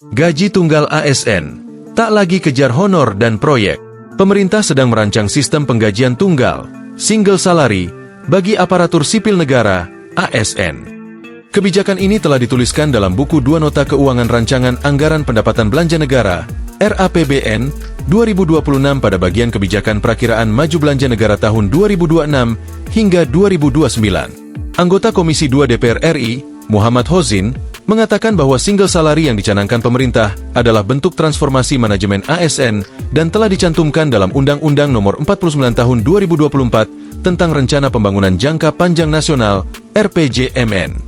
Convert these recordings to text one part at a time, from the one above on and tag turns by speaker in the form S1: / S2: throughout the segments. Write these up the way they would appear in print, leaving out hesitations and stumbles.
S1: Gaji tunggal ASN, tak lagi kejar honor dan proyek. Pemerintah sedang merancang sistem penggajian tunggal, single salary, bagi aparatur sipil negara, ASN. Kebijakan ini telah dituliskan dalam buku 2 Nota Keuangan Rancangan Anggaran Pendapatan Belanja Negara, RAPBN, 2026 pada bagian kebijakan perakiraan maju belanja negara tahun 2026 hingga 2029. Anggota Komisi 2 DPR RI, Muhammad Hozin, mengatakan bahwa single salary yang dicanangkan pemerintah adalah bentuk transformasi manajemen ASN dan telah dicantumkan dalam Undang-Undang Nomor 49 Tahun 2024 tentang Rencana Pembangunan Jangka Panjang Nasional (RPJMN).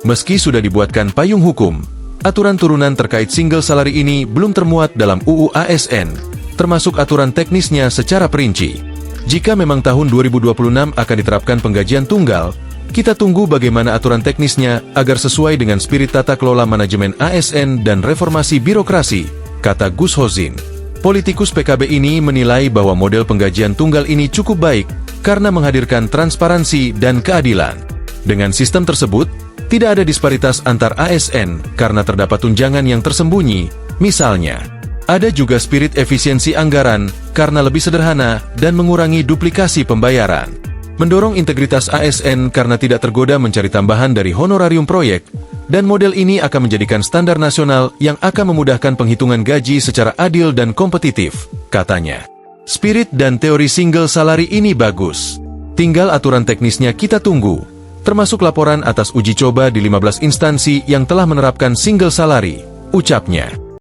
S1: Meski sudah dibuatkan payung hukum, aturan turunan terkait single salary ini belum termuat dalam UU ASN, termasuk aturan teknisnya secara perinci. Jika memang tahun 2026 akan diterapkan penggajian tunggal, kita tunggu bagaimana aturan teknisnya agar sesuai dengan spirit tata kelola manajemen ASN dan reformasi birokrasi, kata Gus Hozin. Politikus PKB ini menilai bahwa model penggajian tunggal ini cukup baik karena menghadirkan transparansi dan keadilan. Dengan sistem tersebut, tidak ada disparitas antar ASN karena terdapat tunjangan yang tersembunyi. Misalnya, ada juga spirit efisiensi anggaran karena lebih sederhana dan mengurangi duplikasi pembayaran. Mendorong integritas ASN karena tidak tergoda mencari tambahan dari honorarium proyek, dan model ini akan menjadikan standar nasional yang akan memudahkan penghitungan gaji secara adil dan kompetitif, katanya. Spirit dan teori single salary ini bagus. Tinggal aturan teknisnya kita tunggu, termasuk laporan atas uji coba di 15 instansi yang telah menerapkan single salary, ucapnya.